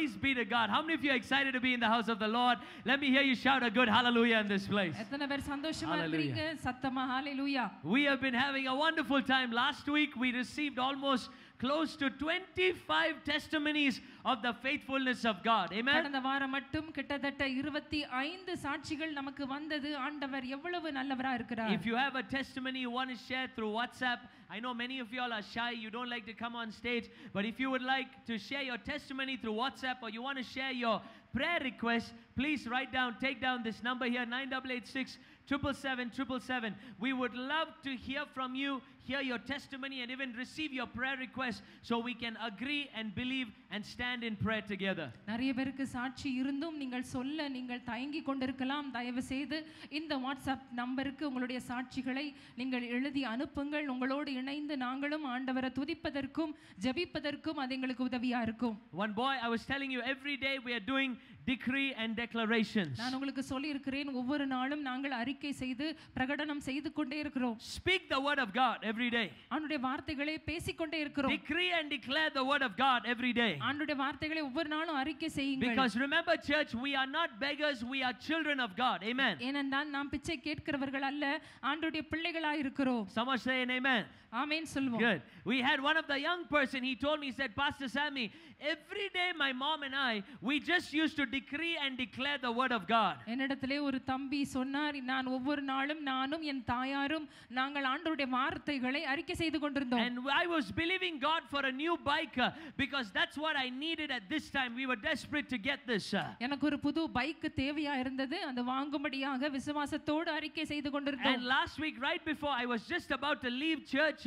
Praise be to God. How many of you are excited to be in the house of the Lord? Let me hear you shout a good hallelujah in this place. எத்தனை பேர் சந்தோஷமா இருக்கீங்க? சத்தமா ஹalleluya. We have been having a wonderful time. Last week we received almost close to 25 testimonies of the faithfulness of God. Amen. கடந்த வாரம் மட்டும் கிட்டத்தட்ட 25 சாட்சிகள் நமக்கு வந்தது. ஆண்டவர் எவ்வளவு நல்லவரா இருக்கிறார். If you have a testimony you want to share through WhatsApp, I know many of you all are shy, you don't like to come on stage, but if you would like to share your testimony through WhatsApp or you want to share your prayer request, please take down this number here, 9886 777. We would love to hear from you, hear your testimony and even receive your prayer request so we can agree and believe and stand in prayer together. நிறைய பேருக்கு சாட்சி இருந்தும் நீங்கள் தயங்கி கொண்டிருக்கலாம். தயவு செய்து இந்த வாட்ஸ்அப் நம்பருக்கு உங்களுடைய சாட்சிகளை நீங்கள் எழுதி அனுப்புங்கள். உங்களோடு இணைந்து நாங்களும் ஆண்டவரை துதிப்பதற்கும் ஜெபிப்பதற்கும் அது எங்களுக்கு உதவியா இருக்கும். One boy, I was telling you, every day we are doing decree and declarations. நான் உங்களுக்கு சொல்லி இருக்கிறேன், ஒவ்வொரு நாளும் நாங்கள் அறிக்கை செய்து பிரகடனம் செய்து கொண்டே இருக்கிறோம். Speak the word of God every day. ஆண்டவருடைய வார்த்தைகளை பேசிக்கொண்டே இருக்கிறோம். Decree and declare the word of God every day. ஆண்டவருடைய வார்த்தைகளை ஒவ்வொரு நாளும் அறிக்கை செய்யுங்கள். Because remember church, we are not beggars, we are children of God. Amen. ஏனென்றால் நாம் பிச்சை கேட்கிறவர்கள் அல்ல, ஆண்டவருடைய பிள்ளைகளாய் இருக்கிறோம். Someone say an amen. ஆமென் சொல்வோம். Good. We had one of the young person, he told me, he said, Pastor Sammy, every day my mom and I, we just used to decree and declare the word of God. என்னிடத்திலே ஒரு தம்பி சொன்னார், நான் ஒவ்வொரு நாளும் நானும் என் தாயாரும் நாங்கள் ஆண்டவருடைய வார்த்தைகளை அறிக்கை செய்து கொண்டிருந்தோம். And I was believing God for a new bike because that's what I needed at this time. We were desperate to get this. எனக்கு ஒரு புது பைக் தேவையா இருந்தது. அது வாங்கும்படியாக விசுவாசத்தோடு அறிக்கை செய்து கொண்டிருந்தோம். And last week right before I was just about to leave church,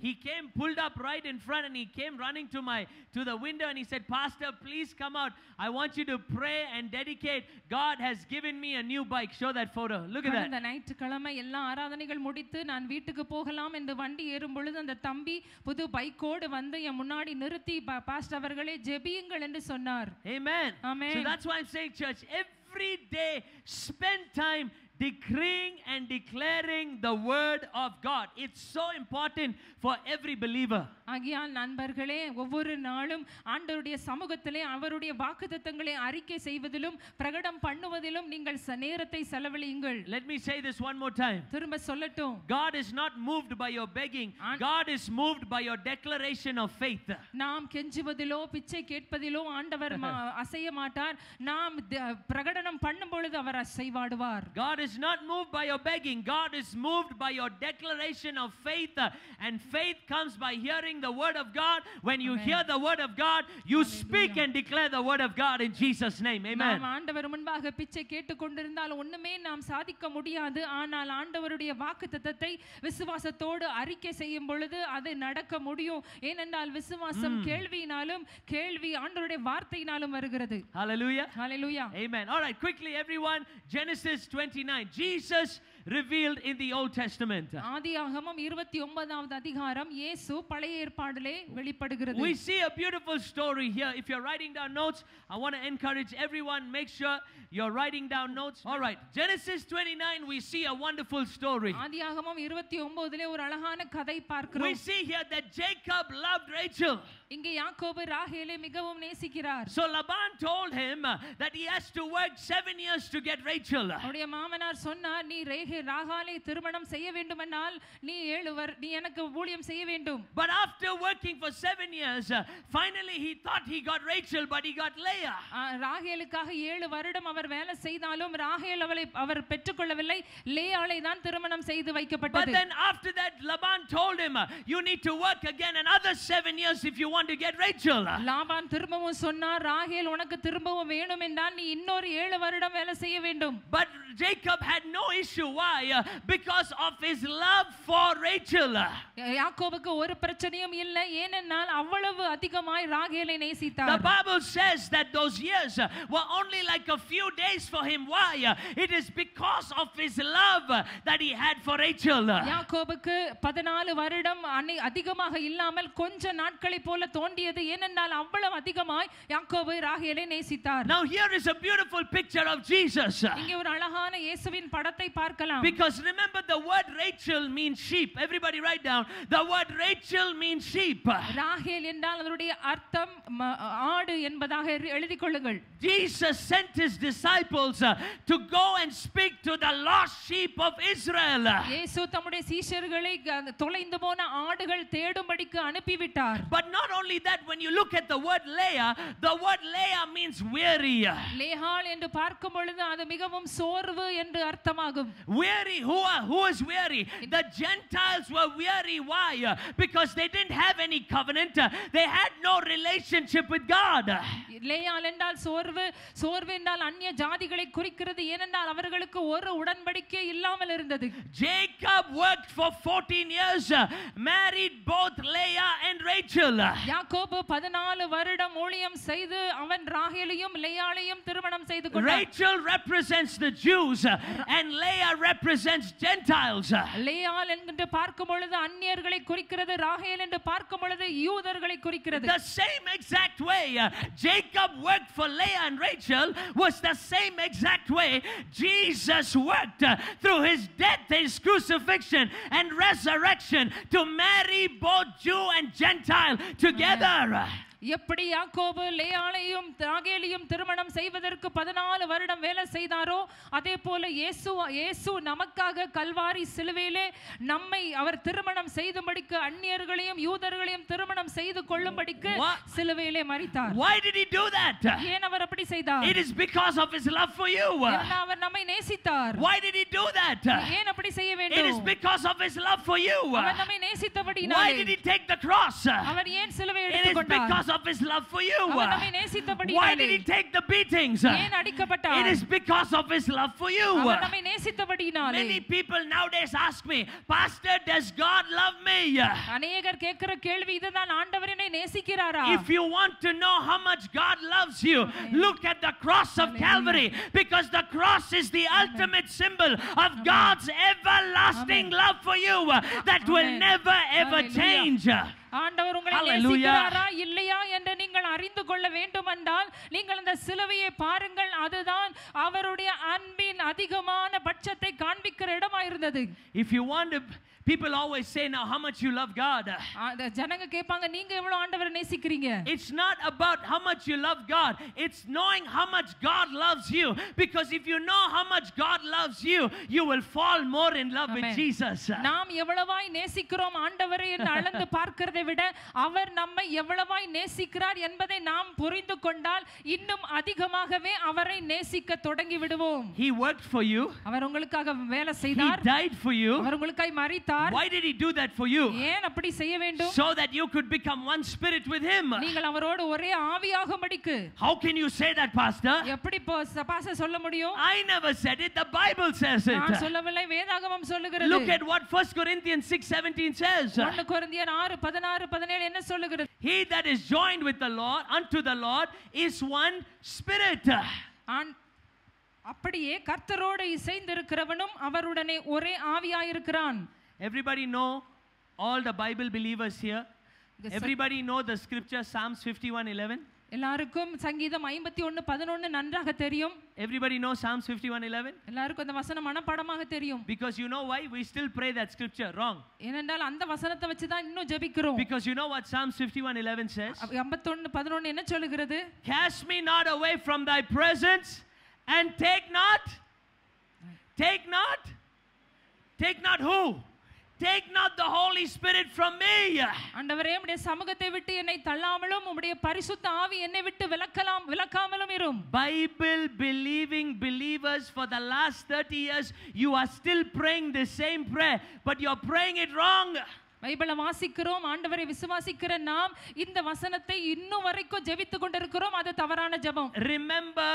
he came, pulled up right in front, and he came running to the window and he said, Pastor, please come out. I want you to pray and dedicate. God has given me a new bike. Show that photo. Look at that. அந்த ஞாயிற்றுக்கிழமை எல்லா ஆராதனைகள் முடித்து நான் வீட்டுக்கு போகலாம் என்று வண்டி ஏறும் பொழுது அந்த தம்பி புது பைக்கோடு வந்து என் முன்னாடி நிறுத்தி பாஸ்டர் அவர்களே ஜெபியுங்கள் என்று சொன்னார். Amen. Amen. So that's why I'm saying, church, every day spend time decreeing and declaring the word of God. It's so important for every believer. ஆகியால் நண்பர்களே, ஒவ்வொரு நாளும் ஆண்டவருடைய சமூகத்திலே அவருடைய வாக்குத்தத்தங்களை அறிக்கை செய்வதிலும் பிரகடனம் பண்ணுவதிலும் நீங்கள் நேரத்தை செலவழியுங்கள். Let me say this one more time. திரும்ப சொல்லட்டும். God is not moved by your begging. God is moved by your declaration of faith. நாம் கெஞ்சுவதிலோ பிச்சை கேட்பதிலோ ஆண்டவர் அசைய மாட்டார். நாம் பிரகடனம் பண்ணும் பொழுது அவர் அசைவாடுவார். God is not moved by your begging. God is moved by your declaration of faith, and faith comes by hearing the word of God. When you hear the word of God, you speak and declare the word of God in Jesus name. Amen. நாம் ஆண்டவர் முன்பாக பிச்சை கேட்டுக்கொண்டிருந்தால் ஒண்ணுமே நாம் சாதிக்க முடியாது. ஆனால் ஆண்டவருடைய வாக்குத்தத்தத்தை விசுவாசத்தோடு அறிக்கை செய்யும் பொழுது அது நடக்க முடியும். ஏனென்றால் விசுவாசம் கேள்வியினாலும் கேள்வி ஆண்டவருடைய வார்த்தையினாலும் வருகிறது. Hallelujah. Hallelujah. Amen. All right, quickly everyone, Genesis 29. Jesus revealed in the Old Testament. ஆதியாகமம் 29வது அதிகாரம் இயேசு பழைய ஏற்பாட்டிலே வெளிப்படுகிறது. We see a beautiful story here. If you're writing down notes, I want to encourage everyone, make sure you're writing down notes. All right, Genesis 29, we see a wonderful story. ஆதியாகமம் 29லே ஒரு அழகான கதை பார்க்கிறோம். We see here that Jacob loved Rachel. இங்கே யாக்கோபு ராகேலை மிகவும் நேசிக்கிறார். So Laban told him that he has to work 7 years to get Rachel. அவருடைய மாமனார் சொன்னார், நீ ராகாலை திருமணம் செய்ய வேண்டுமென்றால் நீ 7 நீ எனக்கு ஊழியம் செய்ய வேண்டும். But after working for 7 years, finally he thought he got Rachel, but he got Leah. ராகேலுக்காக 7 வருடம் அவர் வேலை செய்தாலும் ராகேல் அவளை அவர் பெற்றுக்கொள்ளவில்லை. லேயாளை தான் திருமணம் செய்து வைக்கப்பட்டது. But then after that Laban told him, you need to work again another 7 years if you want to get Rachel. Laban திரும்பவும் சொன்னார், ராகேல் உனக்கு திரும்பவும் வேணும் என்றால் நீ இன்னொரு 7 வருடம் வேலை செய்ய வேண்டும். But Jacob had no issue. Why? Because of his love for Rachel. யாக்கோபுக்கு ஒரு பிரச்சனையும் இல்லை, ஏனென்றால் அவ்வளவு அதிகமாய் ராகேலை நேசித்தார். The Bible says that those years were only like a few days for him. Why? It is because of his love that he had for Rachel. யாக்கோபுக்கு 14 வருடம் அதிகமாக இல்லாமல் கொஞ்ச நாட்களை போல போல தோன்றியது. ஏனென்றால் அவ்வளவு அதிகமாய் யாக்கோபு ராகேலை நேசித்தார். Now here is a beautiful picture of Jesus. இங்கே ஒரு அழகான இயேசுவின் படத்தை பார்க்கலாம். Because remember, the word Rachel means sheep. Everybody write down. The word Rachel means sheep. ராகேல் என்றால் அதனுடைய அர்த்தம் ஆடு என்பதாக எழுதிக் கொள்ளுங்கள். Jesus sent his disciples to go and speak to the lost sheep of Israel. இயேசு தம்முடைய சீஷர்களை தொலைந்து போன ஆடுகள் தேடும்படிக்கு அனுப்பிவிட்டார். But not only that, when you look at the word Leah, the word Leah means weary. லேயாள் என்று பார்க்கும் பொழுது அது மிகவும் சோர்வு என்று அர்த்தமாகும். Weary. Who is weary? The Gentiles were weary. Why? Because they didn't have any covenant. They had no relationship with God. லேயாள் என்றால் சோர்வு என்றால் அந்நிய ஜாதிகளை குறிக்கிறது. ஏனென்றால் அவர்களுக்கு ஒரு உடன்படிக்கை இல்லாமல் இருந்தது. Jacob worked for 14 years, married both Leah and Rachel. யாக்கோபு 14 வருடம் ஊழியம் செய்து அவன் ராகேலையும் லேயாளையும் திருமணம் செய்து கொண்டான். Rachel represents the Jews and Leah represents Gentiles. லேயாள் என்று பார்க்கும் பொழுது அந்நியர்களை குறிக்கிறது. ராகேல் என்று பார்க்கும் பொழுது யூதர்களை குறிக்கிறது. The same exact way Jacob worked for Leah and Rachel was the same exact way Jesus worked through his death, his crucifixion and resurrection to marry both Jew and Gentile together. எப்படி யாக்கோபு லேயாளையும் ராகேலையும் திருமணம் செய்வதற்கு 14 வருடம் வேலை செய்தாரோ அதே போல இயேசு நமக்காக கல்வாரி சிலுவையிலே நம்மை அவர் திருமணம் செய்தும்படிக்கு அந்நியர்களையும் யூதர்களையும் திருமணம் செய்து கொள்ளும்படிக்கு சிலுவையிலே மரித்தார். Why did he do that? ஏன் அவர் அப்படி செய்தார்? It is because of his love for you. அவர் நம்மை நேசித்தார். Why did he do that? ஏன் அப்படி செய்ய வேண்டும்? It is because of his love for you. அவர் நம்மை நேசித்தபடியாலே. Why did he take the cross? அவர் ஏன் சிலுவையை எடுத்துக்கொண்டார்? It is because of his love for you. அவர் நம்மை நேசித்தபடியாலே. Why did he take the beatings? ஏன் அடிக்கப்பட்டார்? It is because of his love for you. அவர் நம்மை நேசித்தபடியாலே. Many people nowadays ask me, Pastor, does God love me? அநேகர் கேட்கிற கேள்வி இதுதான், ஆண்டவர் என்னை நேசிக்கிறாரா? If you want to know how much God loves you, look at the cross of Calvary, because the cross is the ultimate symbol of God's everlasting love for you that will never ever change. ஆண்டவர் உங்களை நேசிக்கிறாரா இல்லையா என்று நீங்கள் அறிந்து கொள்ள வேண்டுமென்றால் நீங்கள் அந்த சிலுவையை பாருங்கள். அதுதான் அவருடைய அன்பின் அதிகமான பட்சத்தை காண்பிக்கிற இடமாக இருந்தது. If you want to, people always say, now how much you love God. ஜனங்க கேட்பாங்க, நீங்க எவ்வளவு ஆண்டவரை நேசிக்கிறீங்க? It's not about how much you love God. It's knowing how much God loves you. Because if you know how much God loves you, you will fall more in love with Jesus. நாம் எவ்வளவாய் நேசிக்கிறோம் ஆண்டவரை என்று அளந்து பார்க்கிறதை விட அவர் நம்மை எவ்வளவாய் நேசிக்கிறார் என்பதை நாம் புரிந்து கொண்டால் இன்னும் அதிகமாகவே அவரை நேசிக்க தொடங்கி விடுவோம். He worked for you. அவர் உங்களுக்காக வேலை செய்தார். He died for you. அவர் உங்களுக்காக மரித்தார். Why did he do that for you? ஏன் அப்படி செய்ய வேண்டும்? So that you could become one spirit with him. நீங்கள் அவரோடு ஒரே ஆவியாகும்படிக்கு. How can you say that, Pastor? எப்படி பாஸ்டர் சொல்ல முடியும்? I never said it. The Bible says it. நான் சொல்லவில்லை, வேதாகமம் சொல்லுகிறது. Look at what 1 Corinthians 6:17 says. 1 கொரிந்தியர் 6:16-17 என்ன சொல்லுகிறது? He that is joined with the Lord unto the Lord is one spirit. அப்படியே கர்த்தரோடு இசைந்திருக்கிறவனும் அவருடனே ஒரே ஆவியாயிருக்கிறான். Everybody know all the Bible believers here? Everybody know the scripture Psalms 51:11? எல்லாருக்கும் சங்கீதம் 51:11 நன்றாக தெரியும். Everybody know Psalms 51:11? எல்லாருக்கும் அந்த வசனம் மனப்பாடமாக தெரியும். Because you know why we still pray that scripture wrong? ஏனென்றால் அந்த வசனத்தை வச்சு தான் இன்னும் ஜெபிக்கிறோம். Because you know what Psalms 51:11 says? 51:11 என்ன சொல்லுகிறது? Cast me not away from thy presence and take not who? Take not the Holy Spirit from me. ஆண்டவரே உம்முடைய சமூகத்தை விட்டு என்னை தள்ளாமலும் உம்முடைய பரிசுத்த ஆவி என்னை விட்டு விலக்காமலும் இரும். Bible believing believers, for the last 30 years you are still praying the same prayer, but you are praying it wrong. பைபிளை வாசிக்கிறோம், ஆண்டவரை விசுவாசிக்கிற நாம் இந்த வசனத்தை இன்னும் வரைக்கும் ஜெபித்துக் கொண்டிருக்கிறோம். அது தவறான ஜெபம். Remember,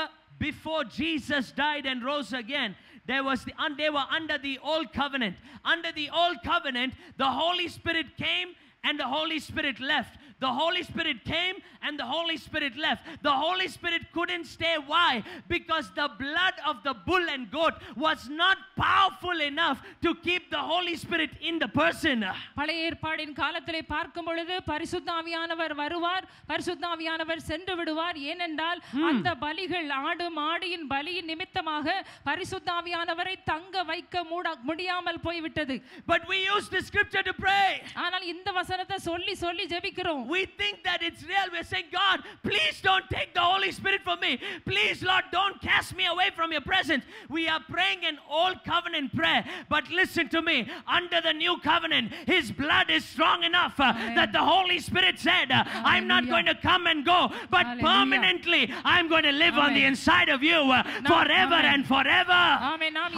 before Jesus died and rose again, they were under the old covenant. Under the old covenant, the Holy Spirit came and the Holy Spirit left. The Holy Spirit came and the Holy Spirit left. The Holy Spirit couldn't stay. Why? Because the blood of the bull and goat was not powerful enough to keep the Holy Spirit in the person. பழைய ஏற்பாடின் காலத்திலே பார்க்கும் பொழுது பரிசுத்த ஆவியானவர் வருவார், பரிசுத்த ஆவியானவர் சென்று விடுவார். ஏனென்றால் அந்த பலிகள் ஆடு மாடியின் பலியின் நிமித்தமாக பரிசுத்த ஆவியானவரை தங்க வைக்க முடியாமல் போய்விட்டது. But we use the scripture to pray. ஆனால் இந்த வசனத்தை சொல்லி சொல்லி ஜெபிக்கிறோம். We think that it's real. We're saying, God, please don't take the Holy Spirit from me. Please, Lord, don't cast me away from your presence. We are praying an old covenant prayer. But listen to me. Under the new covenant, His blood is strong enough that the Holy Spirit said, I'm not going to come and go, but permanently I'm going to live on the inside of you forever and forever.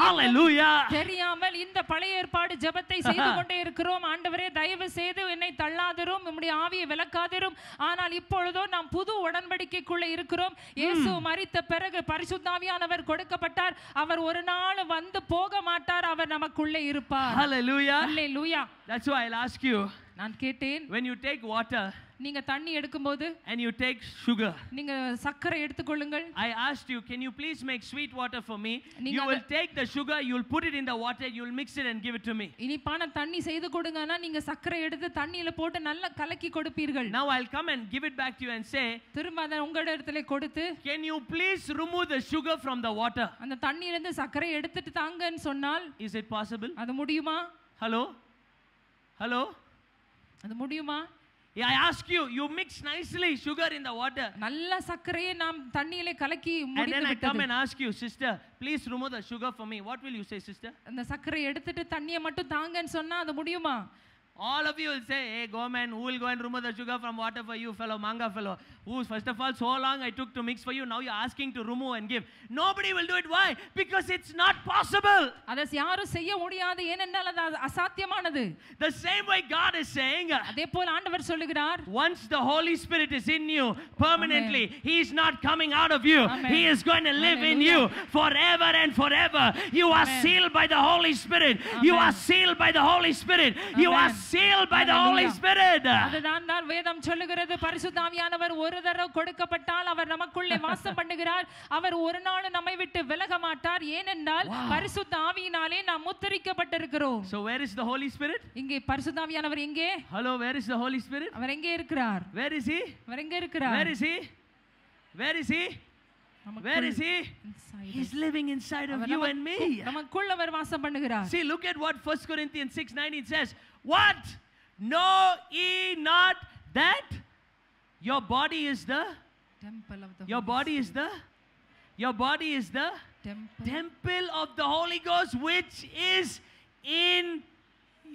Hallelujah. தெரியாமல் இந்த பழைய ஏற்பாடு ஜெபத்தை செய்து கொண்டே இருக்கிறோம். ஆண்டவரே, தயவு செய்து என்னை தள்ளாதிரும், உம்முடைய ஆவியை விலக்காதிரும். ஆனால் இப்பொழுதோ நாம் புது உடன்படிக்கைக்குள்ள இருக்கிறோம். இயேசு மரித்த பிறகு பரிசுத்த ஆவியானவர் கொடுக்கப்பட்டார். அவர் ஒரு நாள் வந்து போக மாட்டார். அவர் நமக்குள்ளே இருப்பார். Hallelujah. Hallelujah. That's why I'll ask you. நான் கேட்டேன், when you take water நீங்க தண்ணி எடுக்கும்போது and you take sugar, நீங்க சர்க்கரை எடுத்துக்கொள்ளுங்கள். I asked you, can you please make sweet water for me? You will take the sugar, you will put it in the water, you will mix it and give it to me. இனிப்பான தண்ணி செய்து கொடுங்கனா நீங்க சர்க்கரை எடுத்து தண்ணியில போட்டு நல்லா கலக்கி கொடுப்பீர்கள். Now I'll come and give it back to you and say, திரும்ப அத உங்க இடத்திலே கொடுத்து, can you please remove the sugar from the water? அந்த தண்ணியில இருந்து சர்க்கரை எடுத்துட்டு தாங்கன்னு சொன்னால், is it possible? அது முடியுமா? Hello? Hello? அது முடியுமா? Yeah, I ask you, you mix nicely sugar in the water. நல்ல சர்க்கரையை நாம் தண்ணியிலே கலக்கி முடித்து விட்டது. And then I come and ask you, sister, please remove the sugar for me. What will you say, sister? அந்த சர்க்கரை எடுத்துட்டு தண்ணியை மட்டும் தாங்கன்னு சொன்னா அது முடியுமா? All of you will say, hey, go man, who will go and remove the sugar from water for you, fellow manga fellow? Who, first of all, so long I took to mix for you, now you're asking to remove and give. Nobody will do it. Why? Because it's not possible. அதை யாரும் செய்ய முடியாது. ஏனென்றால் அது அசாத்தியமானது. The same way God is saying, அதேபோல் ஆண்டவர் சொல்லுகிறார், once the Holy Spirit is in you permanently, He is not coming out of you. He is going to live in you forever and forever. You are sealed by the Holy Spirit. You are sealed by the Holy Spirit. You are sealed by the Holy Spirit. அதுதான் தான் வேதம் சொல்லுகிறது. பரிசுத்த ஆவியானவர் ஒரு தடவை கொடுக்கப்பட்டால் அவர் நமக்குள்ளே வாசம் பண்ணுகிறார். அவர் ஒரு நாள் நம்மை விட்டு விலக மாட்டார். ஏனென்றால் பரிசுத்த ஆவியினாலே நாம் முத்திரிக்கப்பட்டிருக்கிறோம். So where is the Holy Spirit? இங்கே பரிசுத்த ஆவியானவர் எங்கே? Hello, where is the Holy Spirit? அவர் எங்கே இருக்கிறார்? Where is He? அவர் எங்கே இருக்கிறார்? Where is He? Where is He? Where is He? He's living inside of you and me. நமக்குள்ள அவர் வாசம் பண்ணுகிறார். See, look at what 1 Corinthians 6:19 says. What? Know ye not that your body is the temple of the your body is the your body is the temple of the Holy Ghost which is in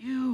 you.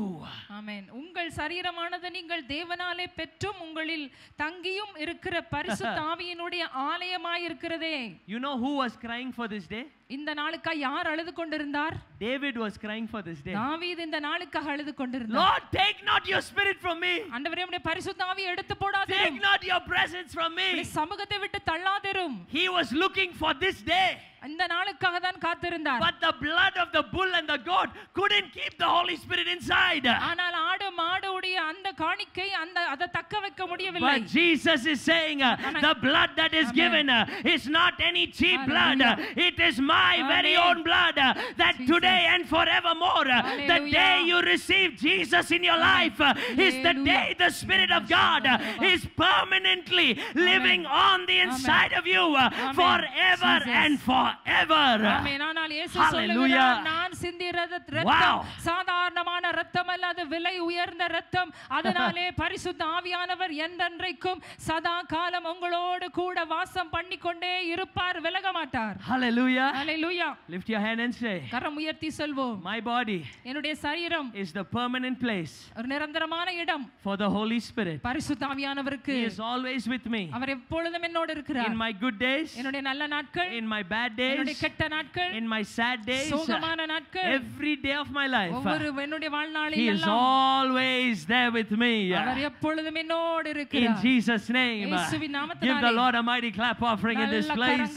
ஆமென். உங்கள் சரீரமானது நீங்கள் தேவனாலே பெற்றும் உங்களில் தங்கியும் இருக்கிற பரிசுத்த ஆவியினுடைய ஆலயமாய் இருக்கிறதே. You know who was crying for this day? இந்த நாளுக்காக யார் அழுது கொண்டிருந்தார்? David was crying for this day. தாவீது இந்த நாளுக்காக அழுது கொண்டிருந்தார். Lord, take not your spirit from me. ஆண்டவரே, உம்முடைய பரிசுத்த ஆவியை எடுத்து போடாதீரும். Take not your presence from me. உம்முடைய சமூகத்தை விட்டு தள்ளாதீரும். He was looking for this day. இந்த நாளுக்காக தான் காத்திருந்தார். But the blood of the bull and the goat couldn't keep the Holy Spirit inside. ஆனால் ஆடு மாடுடைய அந்த காணிக்கை அத தக்க வைக்க முடியவில்லை. But Jesus is saying the blood that is given is not any cheap blood. It is my very own blood that today and forevermore, the day you receive Jesus in your life is the day the Spirit of God is permanently living on the inside of you forever and forever. ஆமென். ஆனால் இயேசு சொல்லுகிறார், நான் சிந்திய இரத்தம் சாதாரணமான இரத்தம் அல்ல, அது விலை உயர்ந்த இரத்தம். அதனாலே பரிசுத்த ஆவியானவர் என்றென்றைக்கும் சதா காலம் உங்களோடு கூட வாசம் பண்ணிக்கொண்டே இருப்பார், விலக மாட்டார். Hallelujah. Hallelujah. Lift your hand and say, கரம் உயர்த்தி சொல்வோம், my body என்னுடைய சரீரம் is the permanent place ஒரு நிரந்தரமான இடம் for the Holy Spirit. பரிசுத்த ஆவியானவருக்கு. He is always with me. அவர் எப்பொழுதும் என்னோடு இருக்கிறார். In my good days, என்னுடைய நல்ல நாட்கள், in my bad days, என்னுடைய கெட்ட நாட்கள், in my sad days, சோகமான நாட்கள், நாட்கள் every day of my life, ஒவ்வொரு என்னுடைய வாழ்நாளில் He is எல்லாம் always there with me. அவர் எப்பொழுதும் என்னோடு In இருக்கிறார். Jesus' name, இயேசுவின் நாமத்தினாலே give the Lord a mighty clap offering in this place.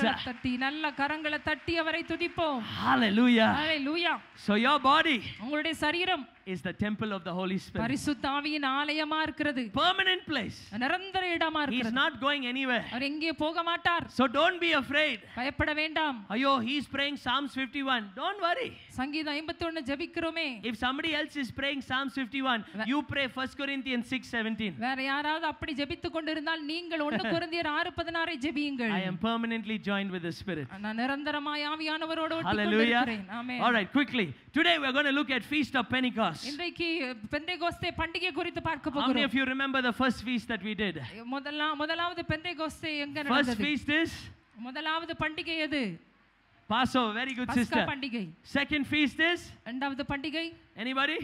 நல்ல கரங்களை தட்டி அவரை துதிப்போம். Hallelujah. Hallelujah. So your body உங்களுடைய சரீரம் is the temple of the Holy Spirit. பரிசுத்த ஆவியின் ஆலயமா இருக்கிறது. Permanent place. நிரந்தர இடமா He is இருக்கிறது. not going anywhere. அவர் எங்கே போக மாட்டார். So don't be afraid. பயப்பட வேண்டாம். Ayyo, he's praying Psalms 51. Don't worry. சங்கீதம் 51 ஜெபிக்கிறோமே. If somebody else is praying Psalms 51, you pray 1 Corinthians 6:17. வேற யாராவது அப்படி ஜெபித்துக் கொண்டிருந்தால் நீங்கள் 1 கொரிந்தியர் 6:16 ஜெபியுங்கள். I am permanently joined with the Spirit. நான் நிரந்தரமாய் ஆவியானவரோடு ஒட்டி Hallelujah. கொண்டிருக்கிறேன். ஆமென். All right, quickly. Today we are going to look at Feast of Pentecost. இன்றைக்கு பெந்தேகோஸ்தே பண்டிகை குறித்து பார்க்க How many போகிறோம். of you remember the first feast that we did? முதலாவது பெந்தேகோஸ்தே எங்க First நடந்தது? feast is முதலாவது பண்டிகை எது? Passover. Very good, பஸ்கா sister. பண்டிகை. Second feast is? இரண்டாவது பண்டிகை Anybody?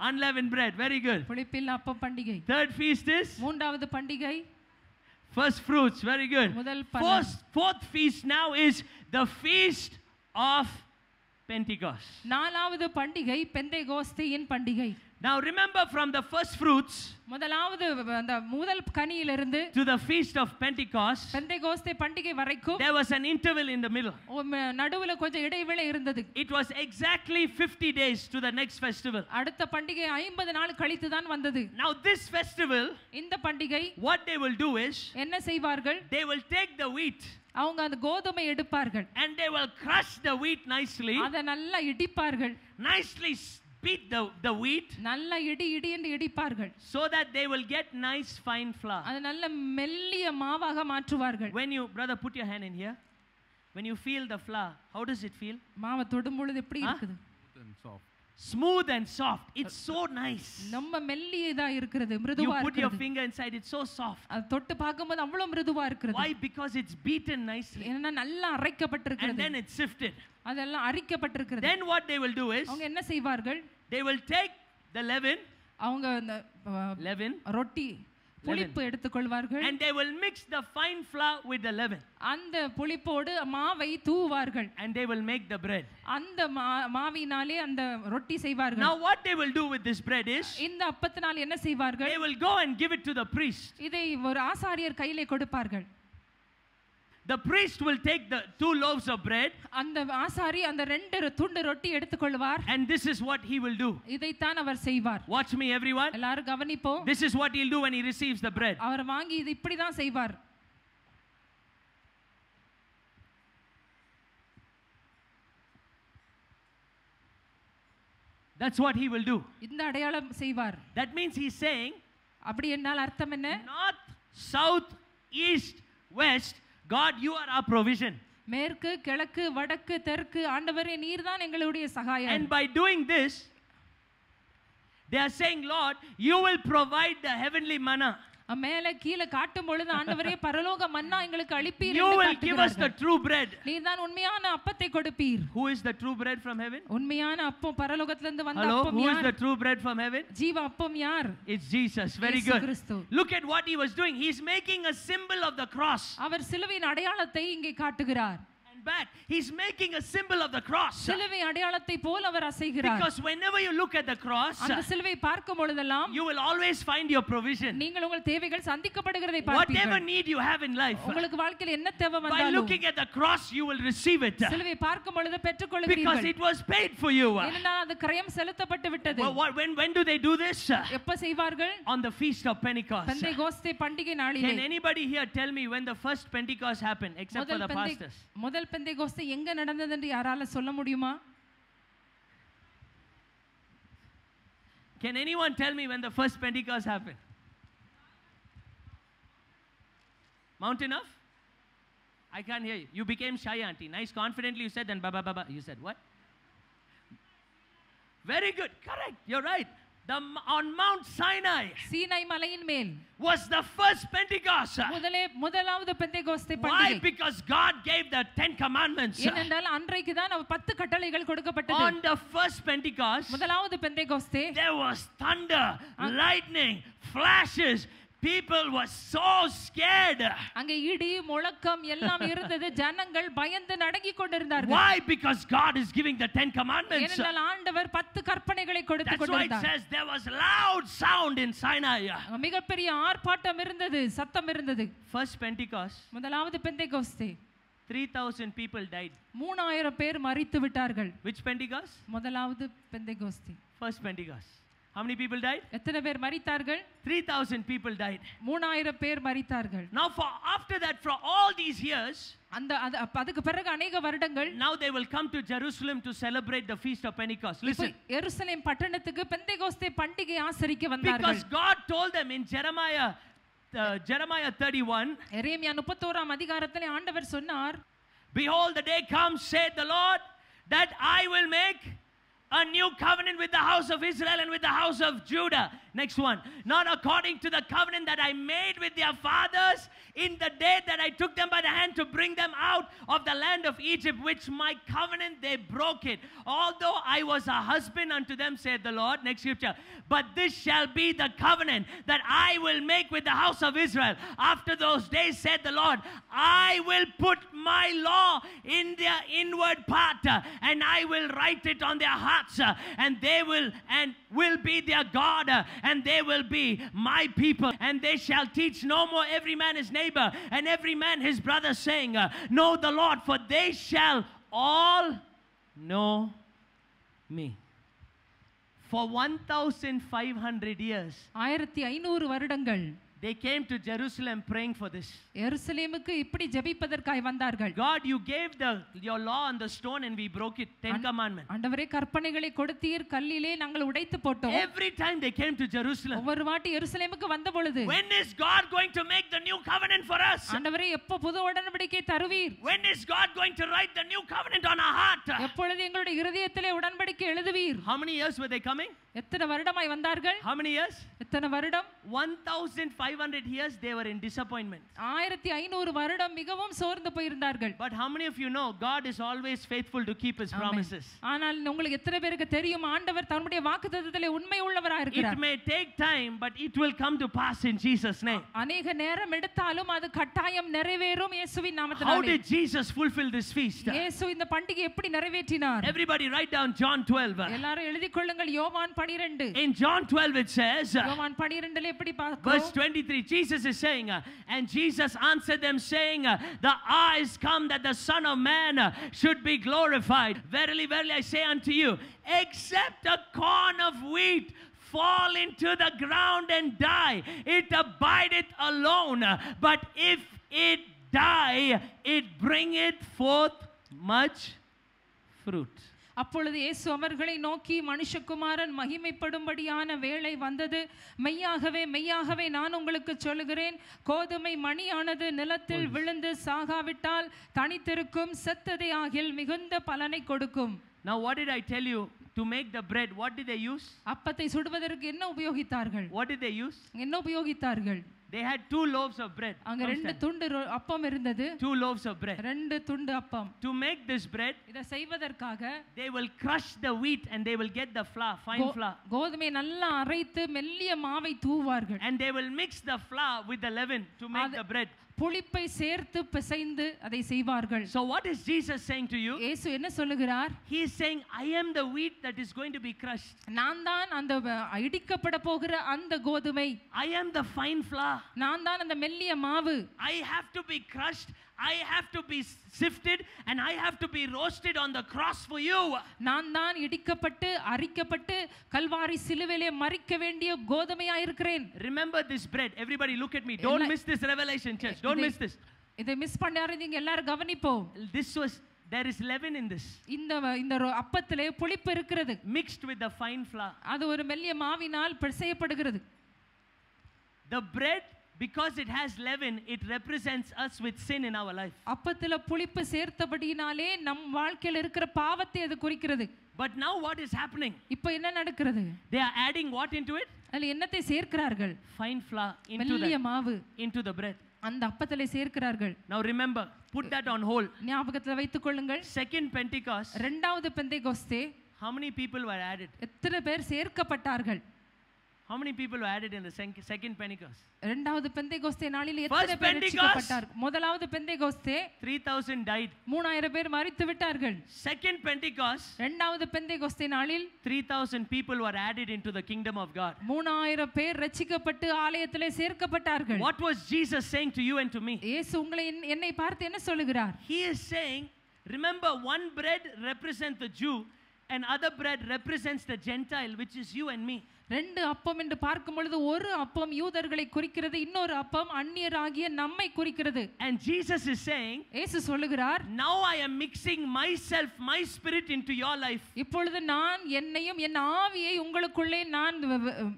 Unleavened bread. Very good. புளிப்பில்லா அப்பம் பண்டிகை. Third feast is? மூன்றாவது பண்டிகை First fruits. Very good. முதல் Fourth feast now is the feast of Pentecost. நாலாவது பண்டிகை பெந்தேகோஸ்தேயின் பண்டிகை. Now remember, from the first fruits முதலாவது அந்த முதல் கனியிலிருந்து to the feast of Pentecost, Pentecost பண்டிகை வரைக்கும் there was an interval in the middle. நடுவுல கொஞ்சம் இடைவேளை இருந்தது. It was exactly 50 days to the next festival. அடுத்த பண்டிகை 50 நாள் கழித்து தான் வந்தது. Now this festival, இந்த பண்டிகை what they will do is, என்ன செய்வார்கள்? they will take the wheat அவங்க அந்த கோதுமை எடுப்பார்கள். and they will crush the wheat nicely. அத நல்லா இடிப்பார்கள். Nicely beat the wheat, நல்லா இடி என்று இடிப்பார்கள். so that they will get nice fine flour. அது நல்ல மெல்லிய மாவாக மாற்றுவார்கள். When you, brother, put your hand in here. When you feel the flour, how does it feel? மாவை தொடும் பொழுது எப்படி இருக்குது? Smooth and soft. It's so nice. நம்ம மெல்லியதா இருக்கிறது, You மிருதுவா put your இருக்கிறது. finger inside, it's so soft. அது தொட்டு பார்க்கும்போது அவ்வளவு மிருதுவா இருக்கிறது. Why? Because it's beaten nicely. ஏன்னா நல்லா And அரைக்கப்பட்டிருக்கிறது. then it's sifted. அதெல்லாம் அரிக்கப்பட்டிருக்கிறது. Then what they will do is, அவங்க என்ன செய்வார்கள்? they will take the leaven, அவங்க அந்த ரொட்டி புளிப்பு எடுத்துக்கொள்வார்கள். and they will mix the fine flour with the leaven. அந்த புளிப்போடு மாவை தூவார்கள். And they will make the bread. அந்த மாவினாலே அந்த ரொட்டி செய்வார்கள். Now what they will do with this bread is, இந்த அப்பத்தினால் என்ன செய்வார்கள்? they will go and give it to the priest. இதை ஒரு ஆசாரியர் கையிலே கொடுப்பார்கள். The priest will take the 2 loaves of bread, அந்த ஆசாரி அந்த 2 துண்டு ரொட்டி எடுத்துக்கொள்வார். and this is what he will do. இதைத்தான் அவர் செய்வார். Watch me, everyone. எல்லாரும் கவனிப்போம். This is what he'll do when he receives the bread. அவர் வாங்கி இது இப்படி தான் செய்வார். That's what he will do. இந்த அடையாளம் செய்வார். That means he's saying, அப்படி என்றால் அர்த்தம் என்ன? north, south, east, west, God, you are our provision. மேற்கு கிழக்கு வடக்கு தெற்கு ஆண்டவரே நீர்தான் எங்களுடைய சகாயம். And by doing this, they are saying, Lord, you will provide the heavenly manna. மேலே கீழே காட்டும் பொழுது ஆண்டவரே பரலோக மன்னா எங்களுக்கு அளிப்பீர் You என்று will give us the காட்டுகிறார்கள். true bread. நீர்தான் உண்மையான அப்பத்தை கொடுப்பீர். Who is the true bread from heaven? உண்மையான அப்பம் பரலோகத்திலிருந்து வந்த Hello, அப்பம் who is யார்? the true bread from heaven? ஜீவ அப்பம் யார்? It's Jesus. Very இயேசு good. Kristu. Look at what he was doing. He's making a symbol of the cross. அவர் சிலுவையின் அடையாளத்தை இங்கே காட்டுகிறார். And back, he's making a symbol of the cross. சிலுவை அடையாளத்தை போல் அவர் அசைகிறார். Because whenever you look at the cross, அந்த சிலுவை பார்க்கும் பொழுதெல்லாம் you will always find your provision. நீங்கள் உங்கள் தேவைகள் சந்திக்கப்படுகிறதை Whatever பார்ப்பீர்கள். need you have in life, உங்களுக்கு வாழ்க்கையில் என்ன தேவை by வந்தாலும் looking at the cross, you will receive it. சிலுவை பார்க்கும் பொழுது Because பெற்றுக்கொள்வீர்கள். it was paid for you. ஏனென்றால் அது கிரயம் செலுத்தப்பட்டு விட்டது. When do they do this? எப்ப செய்வார்கள்? On the feast of Pentecost. Pentecost பண்டிகை நாளிலே. Can anybody here tell me when the first Pentecost happened, except for the pastors? முதல் பெந்தேகோஸ்தே எங்க நடந்தது என்று யாரால சொல்ல முடியுமா? Can anyone tell me when the first Pentecost happened? Mountain of? I can't hear you. You became shy, auntie. Nice, confidently you said, then ba ba ba ba. You said what? Very good. Correct. You're right. On Mount Sinai Sinai மலையின் மேல் was the first Pentecost. முதலாவது Pentecost Why? பண்டிகை. Because God gave the 10 commandments. ஏனென்றால் அன்றைக்கு தான் 10 கட்டளைகள் கொடுக்கப்பட்டது. On the first Pentecost, முதலாவது Pentecost there was thunder, lightning, flashes, People were so scared. அங்கே இடி முழக்கம் எல்லாம் இருந்தது. ஜனங்கள் பயந்து நடுங்கிக் கொண்டிருந்தார்கள். Why? Because God is giving the 10 commandments. ஏனென்றால் ஆண்டவர் 10 கற்பனைகளை கொடுத்து கொண்டிருந்தார். That's why it says there was loud sound in Sinai. மிகப்பெரிய ஆர்ப்பாட்டம் இருந்தது, சத்தம் இருந்தது. First Pentecost, முதலாவது பெந்தேகோஸ்தே 3000 people died. 3000 பேர் மரித்து விட்டார்கள். Which Pentecost? முதலாவது Pentecost. First Pentecost. How many people died? எத்தனை பேர் மரித்தார்கள்? 3000 people died. 3000 பேர் மரித்தார்கள். Now after that, for all these years, அதுக்கு பிறகு अनेक வருடங்கள், now they will come to Jerusalem to celebrate the feast of Pentecost. Listen. எருசலேம் பட்டணத்துக்கு பெந்தேகோஸ்தே பண்டிகை ஆசரிக்க வந்தார்கள். Because God told them in Jeremiah 31, எரேமியா 31ஆம் அதிகாரத்திலே ஆண்டவர் சொன்னார், behold, the day comes, said the Lord, that I will make a new covenant with the house of Israel and with the house of Judah. Next one. Not according to the covenant that I made with their fathers in the day that I took them by the hand to bring them out of the land of Egypt, which my covenant they broke it. Although I was a husband unto them, said the Lord. Next scripture. But this shall be the covenant that I will make with the house of Israel. After those days, said the Lord, I will put my law in their inward part, and I will write it on their hearts, and they will be their God, and they will be my people. And they shall teach no more every man his neighbor and every man his brother, saying, know the Lord, for they shall all know me. For 1500 years, 1500 வருடங்கள், they came to Jerusalem praying for this. எருசலேமுக்கு இப்படி ஜெபிப்பதற்காய் வந்தார்கள். God, you gave your law on the stone and we broke it. 10 commandments. ஆண்டவரே கற்பனைகளை கொடுத்தீர், கல்லிலே நாங்கள் உடைத்து போட்டோம். Every time they came to Jerusalem. ஒவ்வொரு வாட்டி எருசலேமுக்கு வந்த பொழுது, when is God going to make the new covenant for us? ஆண்டவரே எப்ப புது உடன்படிக்கை தருவீர்? When is God going to write the new covenant on our heart? எப்பொழுது எங்களுடைய இருதயத்திலே உடன்படிக்கை எழுதுவீர்? How many years were they coming? எத்தனை வருடமாய் வந்தார்கள்? How many years? எத்தனை வருடம்? 1500 years they were in disappointment. 1500 வருடம் மிகவும் சோர்ந்து போயிருந்தார்கள். But how many of you know God is always faithful to keep his promises? ஆனால் உங்களுக்கு எத்தனை பேருக்கு தெரியும் ஆண்டவர் தம்முடைய வாக்குத்தத்தத்திலே உண்மை உள்ளவராய் இருக்கிறார். It may take time, but it will come to pass in Jesus name. அநேக நேரம் எடுத்தாலும் அது கட்டாயம் நிறைவேறும் இயேசுவின் நாமத்தினாலே. How did Jesus fulfill this feast? இயேசு இந்த பண்டிகை எப்படி நிறைவேற்றினார்? Everybody write down John 12. எல்லாரும் எழுதிக் கொள்ளுங்கள். யோவான் 12. In John 12 it says, யோவான் 12ல எப்படி பார்க்கிறோம்? verse 23, Jesus is saying, and Jesus answered them saying, the hour is come that the Son of Man should be glorified. Verily, verily, I say unto you, except a corn of wheat fall into the ground and die, it abideth alone. But if it die, it bringeth forth much fruit. அப்பொழுது இயேசு அவர்களை நோக்கி, மனுஷகுமாரன் மகிமைப்படும்படியான வேளை வந்தது. மெய்யாகவே மெய்யாகவே நான் உங்களுக்கு சொல்லுகிறேன், கோதுமை மணியானது நிலத்தில் விழுந்து சாகாவிட்டால் தனித்திருக்கும், செத்ததே ஆகில் மிகுந்த பலனை கொடுக்கும். Now what did I tell you? To make the bread, what did they use? அப்பத்தை சுடுவதற்கு என்ன உபயோகித்தார்கள்? What did they use? என்ன உபயோகித்தார்கள்? They had 2 loaves of bread. அங்க 2 துண்டு அப்பம் இருந்தது. 2 loaves of bread. 2 துண்டு அப்பம். To make this bread, இத செய்வதற்காக they will crush the wheat and they will get the flour, fine flour. கோதுமை நல்லா அரைத்து மெல்லிய மாவை தூவார்கள். And they will mix the flour with the leaven to make the bread. புளிப்பை சேர்த்து பிசைந்து அதை செய்வார்கள். So what is Jesus saying to you? இயேசு என்ன சொல்லுகிறார்? He is saying, I am the wheat that is going to be crushed. நான் தான் அந்த இடிக்கப்பட போகிற அந்த கோதுமை. I am the fine flour. நான் தான் அந்த மெல்லிய மாவு. I have to be crushed, I have to be sifted, and I have to be roasted on the cross for you. நான் தான் இடிக்கப்பட்டு அரிக்கப்பட்டு கல்வாரி சிலுவையிலே மரிக்க வேண்டிய கோதுமையாய் இருக்கிறேன். Remember this bread. Everybody look at me. Don't miss this revelation, church. Don't miss this. இதை miss பண்ணாதீங்க, எல்லாரும் கவனிப்போம். There is leaven in this. இந்த அப்பத்திலே புளிப்பு இருக்கிறது. Mixed with the fine flour. அது ஒரு மெல்லிய மாவினால் பிசையப்படுகிறது. The bread, because it has leaven, it represents us with sin in our life. அப்பத்தில புளிப்பு சேர்த்தபடியினாலே நம் வாழ்க்கையில் இருக்கிற பாவத்தை அது குறிக்கிறது. But now what is happening? இப்போ என்ன நடக்கிறது? They are adding what into it? அதில் என்னத்தை சேர்க்கிறார்கள்? Fine flour into the bread. அந்த அப்பத்திலே சேர்க்கிறார்கள். Now remember, put that on hold. ஞாபகத்தில் வைத்துக் கொள்ளுங்கள். Second Pentecost. இரண்டாவது Pentecost. How many people were added? எத்தனை பேர் சேர்க்கப்பட்டார்கள்? How many people were added in the second Pentecost? இரண்டாவது பெந்தேகோஸ்தே நாளில் எத்தனை பேர் ரட்சிக்கப்பட்டார்கள்? முதலாவது பெந்தேகோஸ்தே 3000 died. 3000 பேர் மரித்து விட்டார்கள். Second Pentecost, இரண்டாவது பெந்தேகோஸ்தே நாளில் 3000 people were added into the kingdom of God. 3000 பேர் ரட்சிக்கப்பட்டு ஆலயத்திலே சேர்க்கப்பட்டார்கள். What was Jesus saying to you and to me? இயேசு உங்களை என்னை பார்த்து என்ன சொல்லுகிறார்? He is saying, remember, one bread represents the Jew and other bread represents the Gentile, which is you and me. ரெண்டு அப்பம் என்று பார்க்கும் பொழுது ஒரு அப்பம் யூதர்களை குறிக்கிறது, இன்னொரு அப்பம் அந்நியராகிய நம்மை குறிக்கிறது. And Jesus is saying, இயேசு சொல்லுகிறார், now I am mixing myself, my spirit into your life. இப்பொழுது நான் என்னையும் என் ஆவியை உங்களுக்குள்ளே நான்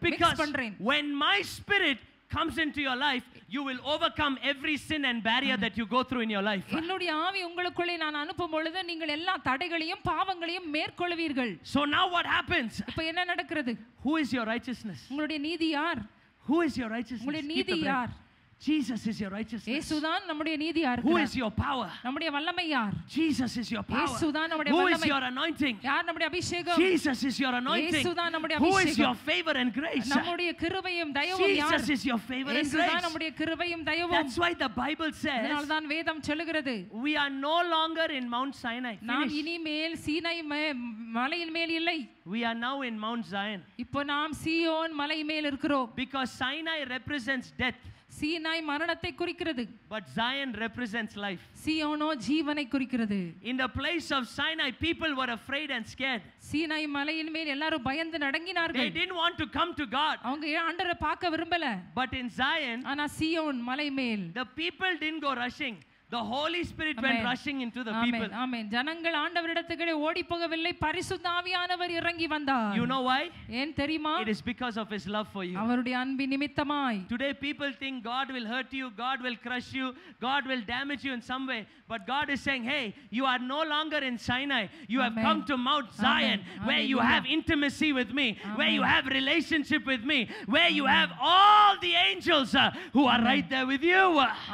mix பண்றேன். When my spirit comes into your life, you will overcome every sin and barrier that you go through in your life. என்னுடைய ஆவி உங்களுக்குள்ளே நான் அனுப்பும் பொழுது நீங்கள் எல்லா தடைகளையும் பாவங்களையும் மேற்கொள்வீர்கள். So now what happens? இப்போ என்ன நடக்கிறது? Who is your righteousness? உங்களுடைய நீதி யார்? Who is your righteousness? உங்களுடைய நீதி யார்? Jesus is your righteousness. இயேசுதான் நம்முடைய நீதியா Who இருக்கிறார். is your power? நம்முடைய வல்லமை யார்? Jesus is your power. இயேசுதான் நம்முடைய Who வல்லமை. is your anointing? யார் நம்முடைய அபிஷேகம்? Jesus is your anointing. இயேசுதான் நம்முடைய Who அபிஷேகம். is your favor and grace? நம்முடைய கிருபையும் தயவும் யார்? Jesus is your favor and இயேசுதான் grace. நம்முடைய கிருபையும் தயவும். That's why the Bible says, அதனால்தான் வேதம் சொல்லுகிறது, we are no longer in Mount Sinai. நாம் இனிமேல் சீனை மலையின் மேல் இல்லை. We are now in Mount Zion. இப்போ நாம் சீயோன் மலை மேல் இருக்கிறோம். Because Sinai represents death. Sinai மரணத்தை குறிக்கிறது. But Zion represents life. சீயோனோ ஜீவனை குறிக்கிறது. In the place of Sinai, people were afraid and scared. Sinai மலையின் மேல் எல்லாரும் பயந்து நடுங்கினார்கள். They didn't want to come to God. அவங்க ஆண்டவரை பார்க்க விரும்பல. But in Zion, ஆனா சீயோன் மலை மேல் the people didn't go rushing. The Holy Spirit went rushing into the people. ஆமென். ஜனங்கள் ஆண்டவரிடத்துக்கு ஓடி போகவில்லை, பரிசுத்த ஆவியானவர் இறங்கி வந்தார். You know why? ஏன் தெரியுமா? It is because of his love for you. அவருடைய அன்பின் நிமித்தமாய். Today people think God will hurt you, God will crush you, God will damage you in some way. But God is saying, hey, you are no longer in Sinai. You have come to Mount Zion, where you have intimacy with me, where you have relationship with me, where you have all the angels who are right there with you.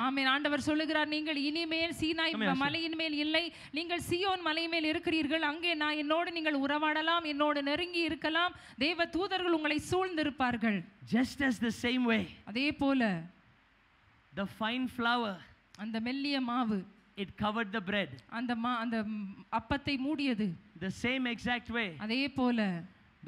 ஆமென். ஆண்டவர் சொல்லுகிறார், நீங்கள் இனிமேல் சீனாய் மலையின் மேல் இல்லை, நீங்கள் சீயோன் மலை மேல் இருக்கிறீர்கள். அங்கே நான் என்னோடு நீங்கள் உறவாடலாம், என்னோடு நெருங்கி இருக்கலாம். தேவ தூதர்கள் உங்களை சூழ்ந்திருப்பார்கள். Just as the same way, அதே போல the fine flour, அந்த மெல்லிய மாவு, it covered the bread. அந்த அப்பத்தை மூடியது. The same exact way, அதே போல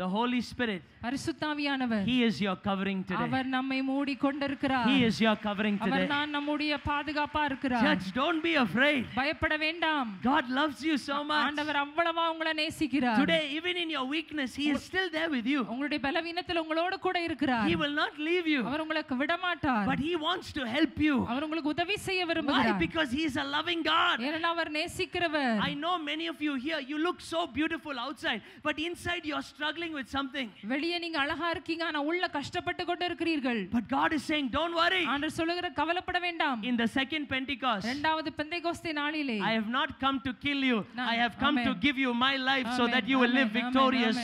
the Holy Spirit, பரிசுத்தாவியானவர், he is your covering today. அவர் நம்மை மூடி கொண்டிருக்கிறார். He is your covering today. அவர் தான் நம்முடைய பாதுகாப்பா இருக்கிறார். Church, don't be afraid. பயப்பட வேண்டாம். God loves you so much. ஆண்டவர் அவ்வளவா உங்களை நேசிக்கிறார். Today, even in your weakness, he is still there with you. உங்களுடைய பலவீனத்தில் உங்களோடு கூட இருக்கிறார். He will not leave you. அவர் உங்களுக்கு விட மாட்டார். But he wants to help you. அவர் உங்களுக்கு உதவி செய்ய Why? விரும்புகிறார். Because he is a loving God. ஏனென்றால் அவர் நேசிக்கிறவர். I know many of you here, you look so beautiful outside, but inside you are struggling with something. வெளியே நீங்க அழகா இருக்கீங்க, ஆனா உள்ள கஷ்டப்பட்டு கொண்டு இருக்கிறீர்கள். But God is saying, don't worry. ஆண்டவர் சொல்லுகிறார், கவலைப்பட வேண்டாம். In the second Pentecost, இரண்டாவது பெந்தேகோஸ்தே நாளிலே, I have not come to kill you. I have come to give you my life so that you will live victorious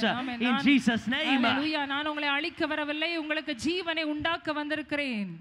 in Jesus' name. ஹalleluya. நான் உங்களை அழிக்க வரவில்லை, உங்களுக்கு ஜீவனை உண்டாக்க வந்திருக்கிறேன்.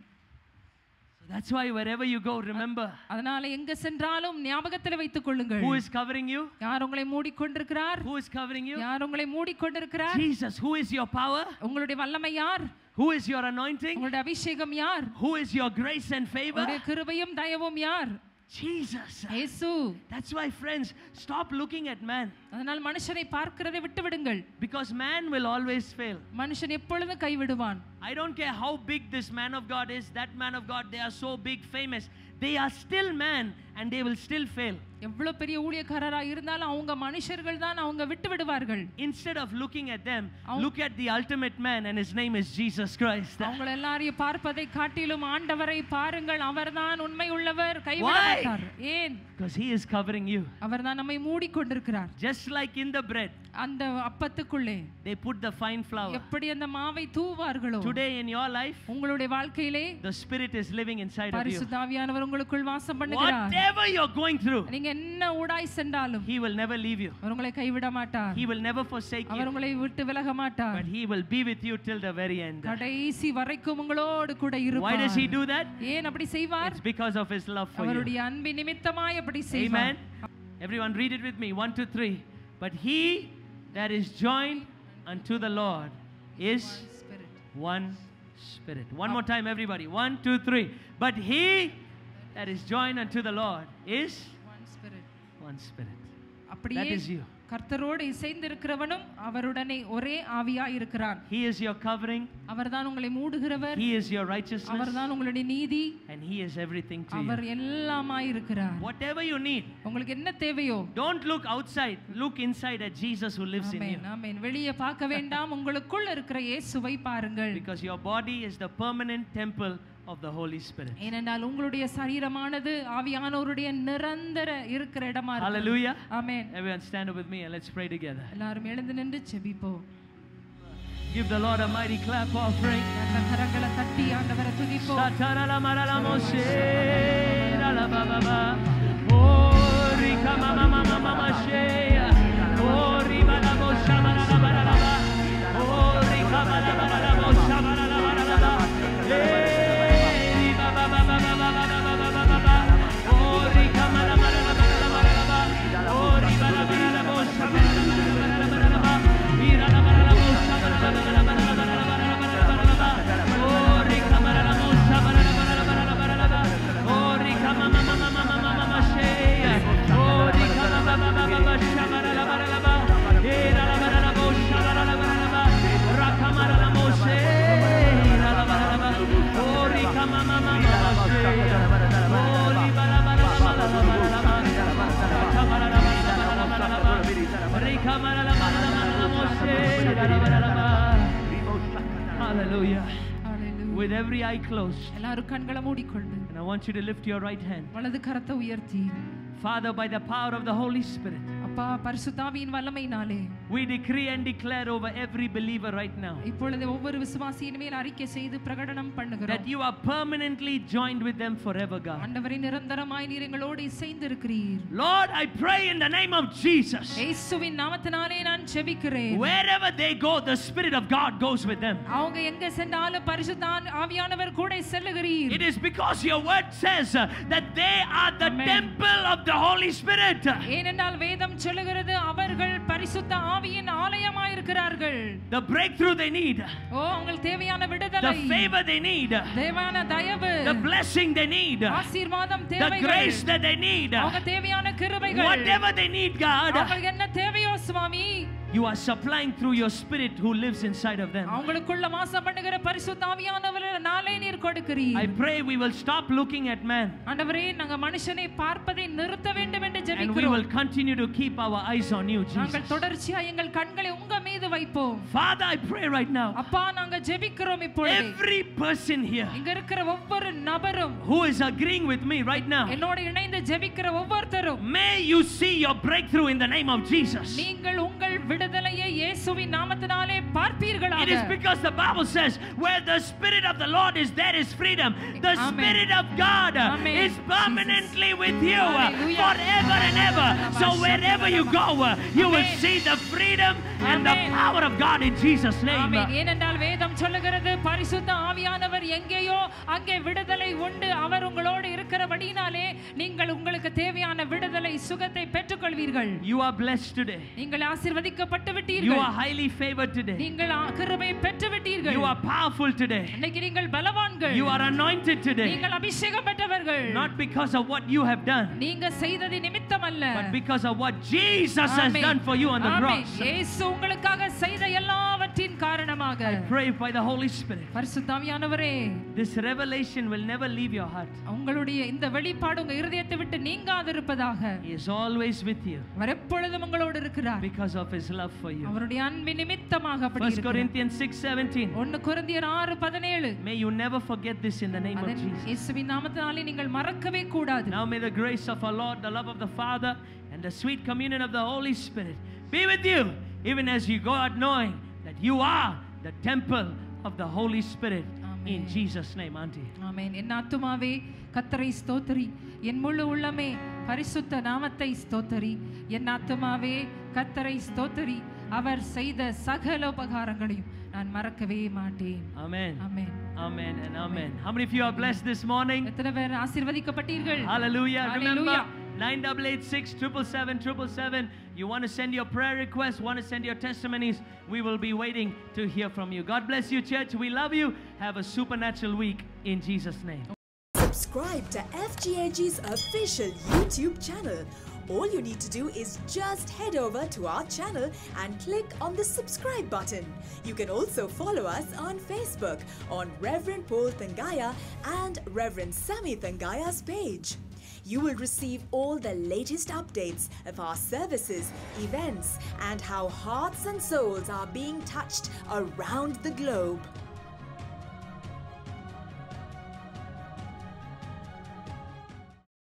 That's why wherever you go, remember. அதனால எங்க சென்றாலும் ஞாபகத்தில் வைத்துக் கொள்ளுங்கள். Who is covering you? யார் உங்களை மூடிக்கொண்டிருக்கிறார்? Who is covering you? யார் உங்களை மூடிக்கொண்டிருக்கிறார்? Jesus. Who is your power? உங்களுடைய வல்லமை யார்? Who is your anointing? உங்களுடைய அபிஷேகம் யார்? Who is your grace and favor? உங்களுடைய கிருபையும் தயவும் யார்? Jesus. இயேசு. That's why, friends, stop looking at man. அதனால் மனுஷனை பார்க்கிறதை விட்டு விடுங்கள். Because man will always fail. மனுஷன் எப்பொழுதும் கைவிடுவான். I don't care how big this man of God is, that man of God, they are so big, famous. They are still man and they will still fail. எவ்வளவு பெரிய ஊழியக்காரரா இருந்தாலும் அவங்க மனுஷர்கள் தான், அவங்க விட்டு விடுவார்கள். Instead of looking at them, look at the ultimate man and his name is Jesus Christ. அவங்க எல்லாரையும் பார்ப்பதை காட்டிலும் ஆண்டவரை பாருங்கள், அவர்தான் உண்மை உள்ளவர், கைவிட மாட்டார். ஏன்? Because he is covering you. அவர்தான் நம்மை மூடிக்கொண்டிருக்கிறார். Just like in the bread, அந்த அப்பத்துக்குள்ளே they put the fine flour. எப்படி அந்த மாவை தூவார்களோ, Today in your life, உங்களுடைய வாழ்க்கையிலே the Spirit is living inside of you. பரிசுத்த ஆவியானவர் உங்களுக்குள் வாசம் பண்ணுகிறார். Whatever you're going through, நீங்க என்ன ஊடாய் சென்றாலும் he will never leave you. அவர் உங்களை கைவிட மாட்டார். He will never forsake you. அவர் உங்களை விட்டு விலக மாட்டார். But he will be with you till the very end. கடைசி வரைக்கும் உங்களோடு கூட இருப்பார். Why does he do that? ஏன் அப்படி செய்வார்? It's because of his love for you. அவருடைய அன்பின் நிமித்தமாய் அப்படி செய்வார். Amen. Everyone read it with me. 1 2 3. But he that is joined unto the Lord is one Spirit. One more time, everybody. 1, 2, 3. But he that is joined unto the Lord is one spirit. one Spirit. That அப்படியே is you. கர்த்தரோடு இசைந்திருக்கிறவனும் அவருடனே ஒரே ஆவியாய் இருக்கிறான். He is your covering. அவர்தான் உங்களை மூடுகிறவர். He is your righteousness. அவர்தான் உங்களுடைய நீதி. And he is everything to our you. எல்லாமாய் இருக்கிறார். Whatever you need, உங்களுக்கு என்ன தேவையோ, don't look outside. Look inside at Jesus who lives in you. ஆமென் ஆமென். வெளியே பார்க்க வேண்டாம், உங்களுக்குள்ள இருக்கிற இயேசுவை பாருங்கள். Because your body is the permanent temple of the Holy Spirit. ஏனென்றால் உங்களுடைய சரீரமானது ஆவியானவருடைய நிரந்தர இருக்கிற இடமா இருக்கு. Hallelujah. Amen. Everyone stand up with me and let's pray together. எல்லாரும் எழுந்து நின்று ஜெபிப்போம். Give the Lord a mighty clap offering. கரங்களை தட்டி ஆண்டவரை துதிப்போம். Satarala marala moshe la baba ba. Oh rika mama mama mama she. Oh riba la mosha marala marala ba. Oh rika mala marala mosha marala marala ba. Hey riba ba ba ba ba ba ba ba ba ba. Oh rika mala marala marala marala ba. Oh riba la marala mosha marala marala marala ba. Ira la marala mosha marala marala marala marala ba. Oh rika marala mosha marala marala marala marala ba. Oh rika mama mama mama mama she. Oh rika mama mama mama she marala marala ba. Ira la marala mosha marala marala ba. Raka marala moshe ira la marala ba. Oh rika mama mama mama she. Oh riba la marala marala marala ba. Raka marala marala marala ba. Rika marala marala marala moshe ira la marala ba. Hallelujah. Hallelujah. With every eye closed, எல்லாரும் கண்களை மூடிக்கொண்டு and I want you to lift your right hand. வலது கரத்தை உயர்த்தி, Father, by the power of the Holy Spirit, அப்பா பரிசுத்தாவியின் வல்லமையினாலே we decree and declare over every believer right now இப்பொழுது ஒவ்வொரு விசுவாசியின் மேல் அறிக்கை செய்து பிரகடனம் that பண்ணுகிறோம். you are permanently joined with them forever, God. ஆண்டவரே, நிரந்தரமாய் நீர் எங்களோடு இசைந்து இருக்கிறீர். Lord, I pray in the name of Jesus, இயேசுவின் நாமத்தினாலே நான் ஜெபிக்கிறேன். wherever they go, the Spirit of God goes with them. அவங்க எங்க சென்றாலும் பரிசுத்த ஆவியானவர் கூட செல்லுகிறீர். It is because your word says that they are the Amen. temple of the Holy Spirit. ஏனென்றால் வேதம் சொல்லுகிறது அவர்கள் பரிசுத்த ஆவியின் ஆலயமாய் இருக்கிறார்கள். The breakthrough they need, ஓ, அவங்களுக்கு தேவையான the விடுதலை, favor they need, தேவையான தயவு, the blessing they need, ஆசீர்வாதம் the தேவைகள், grace that they need, அவங்க தேவையான கிருபைகள், whatever they need, God, அவங்களுக்கு என்ன தேவையோ சுவாமி, you are supplying through your Spirit who lives inside of them. அவங்களுக்குள்ள வாசம் பண்ணுகிற பரிசுத்த ஆவியானவராலே நீர் கொடுக்கிறீர். I pray we will stop looking at man ஆண்டவரே, நாங்க மனுஷனை பார்ப்பதை நிறுத்த வேண்டும் என்று and we ஜெபிக்கிறோம். will continue to keep our eyes on you, நாங்கள் Jesus. தொடர்ச்சியா எங்கள் கண்களை உங்க மீது வைப்போம். Father, I pray right now, அப்பா, நாங்க ஜெபிக்கிறோம் இப்பொழுது. every person here இங்க இருக்கிற ஒவ்வொரு நபரும், who is agreeing with me right now, என்னோட இணைந்து ஜெபிக்கிற ஒவ்வொருத்தரும், may you see your breakthrough in the name of Jesus. நீங்கள் உங்கள் விடுதலையை இயேசுவின் நாமத்தினாலே பார்ப்பீர்களாக. It is because the Bible says, where the Spirit of the Lord is, there is freedom. The Amen. Spirit of God Amen. is permanently with you Hallelujah. forever and ever. So wherever you go, you will Amen. see the freedom and the Amen. power of God in Jesus' name. ஆமென். ஏனென்றால் வேதம் சொல்லுகிறது பரிசுத்த ஆவியானவர் எங்கேயோ அங்கே விடுதலை உண்டு. அவர் உங்களோடு இருக்கிறபடியினாலே நீங்கள் உங்களுக்கு தேவையான விடுதலை சுகத்தை பெற்றுக்கொள்வீர்கள். You are blessed today. நீங்கள் ஆசீர்வதிக்கப்பட்டு You விட்டீர்கள். are highly favored today. நீங்கள் கிருபையை பெற்று விட்டீர்கள். You are powerful today. இன்னைக்கு நீங்கள் பலவான்கள். You are anointed today. நீங்கள் அபிஷேகம் பெற்றவர்கள். Not because of what you have done, நீங்க செய்தது நிமித்தம் அல்ல. but because of what Jesus has amen. done for you on the amen. cross. இயேசு உங்களுக்காக செய்த எல்லாவற்றின் காரணமாக. Pray by the Holy Spirit. பரிசுத்த ஆவியானவரே, This revelation will never leave your heart. உங்களுடைய இந்த வெளிப்பாடு உங்க இருதயத்தை விட்டு நீங்காதிருப்பதாக. He is always with you அவர் எப்பொழுதும் உங்களோடு இருக்கிறார். because of his love for you. அவருடைய அன்பின் நிமித்தமாக அப்படி 1 இருக்கிறார். Corinthians 6:17. 1 கொரிந்தியர் 6:17. May you never forget this in the name of Jesus. இயேசுவின் நாமத்தினாலே நீங்கள் மறக்கவே கூடாது. Now may the grace of our Lord, the love of the Father, and the sweet communion of the Holy Spirit be with you, even as you go out knowing that you are the temple of the Holy Spirit. In Amen. Jesus' name, Auntie. ஆமென். என் ஆத்துமாவே கர்த்தரை ஸ்தோத்திரி, என் முழு உள்ளமே பரிசுத்த நாமத்தை ஸ்தோத்திரி. என் ஆத்துமாவே கர்த்தரை ஸ்தோத்திரி, அவர் செய்த சகல உபகாரங்களையும் நான் மறக்கவே மாட்டேன். Amen. Amen. Amen and amen. How many of you are blessed this morning? எத்தனை பேர் ஆசீர்வதிக்கப்பட்டீர்கள்? Hallelujah. Remember, Hallelujah. 9886777777. You want to send your prayer requests, want to send your testimonies, we will be waiting to hear from you. God bless you, church. We love you. Have a supernatural week in Jesus' name. Subscribe to FGAG's official YouTube channel. All you need to do is just head over to our channel and click on the subscribe button. You can also follow us on Facebook on Reverend Paul Thangaya and Reverend Sammy Thangaya's page. You will receive all the latest updates of our services, events, and how hearts and souls are being touched around the globe.